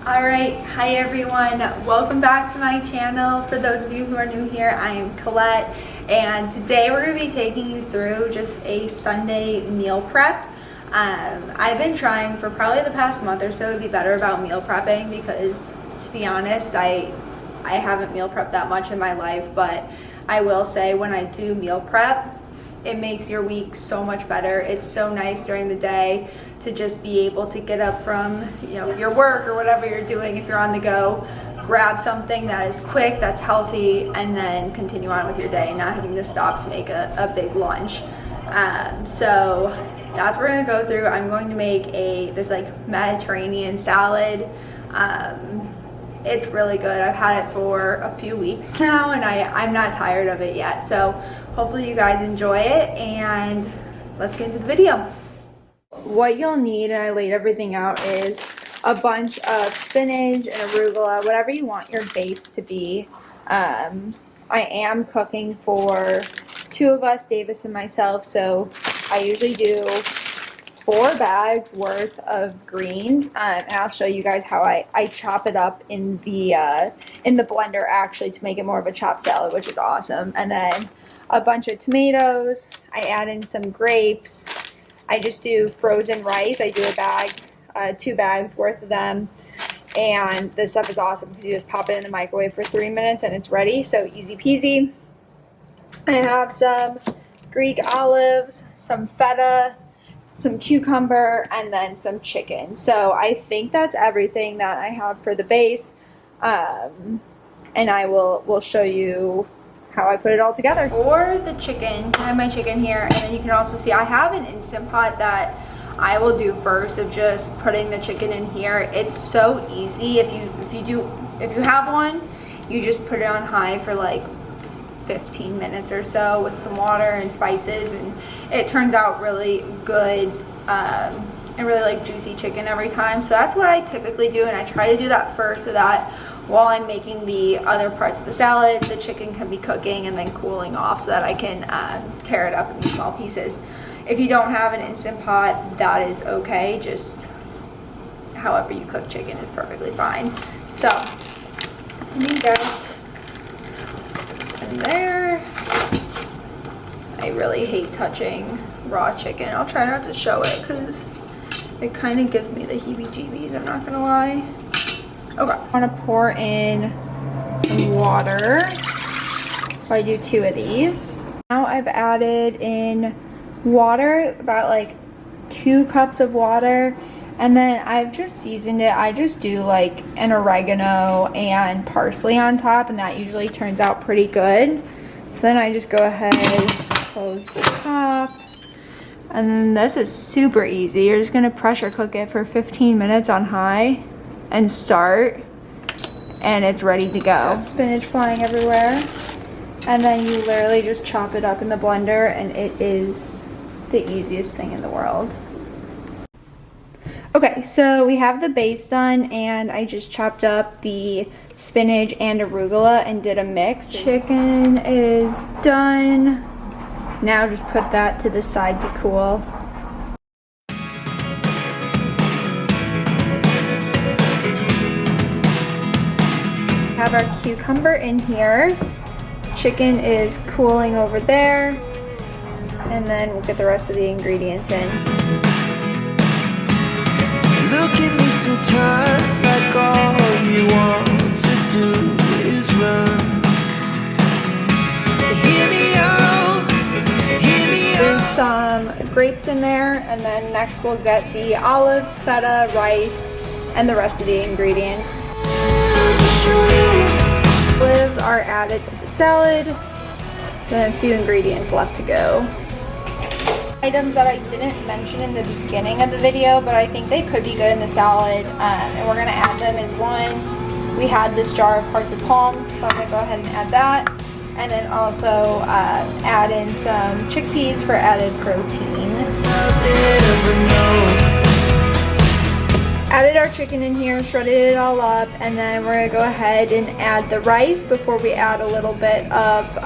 Alright, hi everyone, welcome back to my channel. For those of you who are new here, I am Colette, and today we're going to be taking you through just a Sunday meal prep. I've been trying for probably the past month or so to be better about meal prepping because, to be honest, I haven't meal prepped that much in my life, but I will say when I do meal prep, it makes your week so much better. It's so nice during the day to just be able to get up from your work or whatever you're doing. If you're on the go, grab something that is quick, that's healthy, and then continue on with your day, not having to stop to make a big lunch. So that's what we're gonna go through. I'm going to make this like Mediterranean salad. It's really good. I've had it for a few weeks now and I'm not tired of it yet. So hopefully you guys enjoy it, and let's get into the video. What you'll need, and I laid everything out, is a bunch of spinach and arugula, whatever you want your base to be. I am cooking for two of us, Davis and myself, so I usually do 4 bags worth of greens, and I'll show you guys how I chop it up in the blender actually to make it more of a chopped salad, which is awesome. And then a bunch of tomatoes. I add in some grapes. I just do frozen rice. I do a bag, 2 bags worth of them, and this stuff is awesome because you just pop it in the microwave for 3 minutes and it's ready, so easy peasy. I have some Greek olives, some feta, some cucumber, and then some chicken. So I think that's everything that I have for the base, and I will show you how I put it all together. For the chicken, I have my chicken here, and then you can also see I have an Instant Pot that I will do first of just putting the chicken in here. It's so easy. If you have one, you just put it on high for like 15 minutes or so with some water and spices, and it turns out really good and really like juicy chicken every time. So that's what I typically do, and I try to do that first so that while I'm making the other parts of the salad, the chicken can be cooking and then cooling off so that I can tear it up into small pieces. If you don't have an Instant Pot, that is okay. Just however you cook chicken is perfectly fine. So let me get this in there. I really hate touching raw chicken. I'll try not to show it because it kind of gives me the heebie-jeebies, I'm not gonna lie. Okay, I want to pour in some water. So I do 2 of these. Now I've added in water, about like 2 cups of water, and then I've just seasoned it. I just do like an oregano and parsley on top, and that usually turns out pretty good. So then I just go ahead, close the top, and then this is super easy. You're just gonna pressure cook it for 15 minutes on high and start, and it's ready to go. Got spinach flying everywhere, and then you literally just chop it up in the blender, and it is the easiest thing in the world. Okay, so we have the base done, and I just chopped up the spinach and arugula and did a mix. Chicken is done. Now just put that to the side to cool. Have our cucumber in here. Chicken is cooling over there, and then we'll get the rest of the ingredients in. Look at me sometimes like all you want to do is run. Hear me out, hear me out. There's some grapes in there, and then next we'll get the olives, feta, rice, and the rest of the ingredients. Olives are added to the salad, then a few ingredients left to go. Items that I didn't mention in the beginning of the video, but I think they could be good in the salad, and we're gonna add them is, one, we had this jar of hearts of palm, so I'm gonna go ahead and add that, and then also add in some chickpeas for added protein. Added our chicken in here, shredded it all up, and then we're gonna go ahead and add the rice before we add a little bit of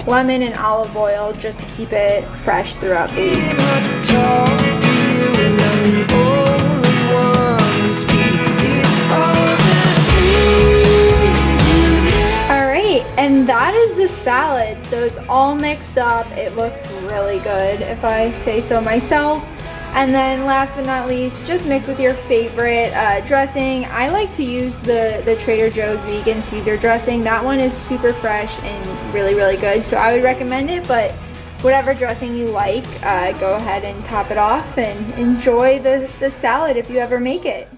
lemon and olive oil just to keep it fresh throughout the week. Talk to you and I'm the only one who speaks. It's all salad. So it's all mixed up. It looks really good, if I say so myself. And then last but not least, just mix with your favorite dressing. I like to use the Trader Joe's Vegan Cesar Dressing. That one is super fresh and really, really good. So I would recommend it, but whatever dressing you like, go ahead and top it off and enjoy the salad if you ever make it.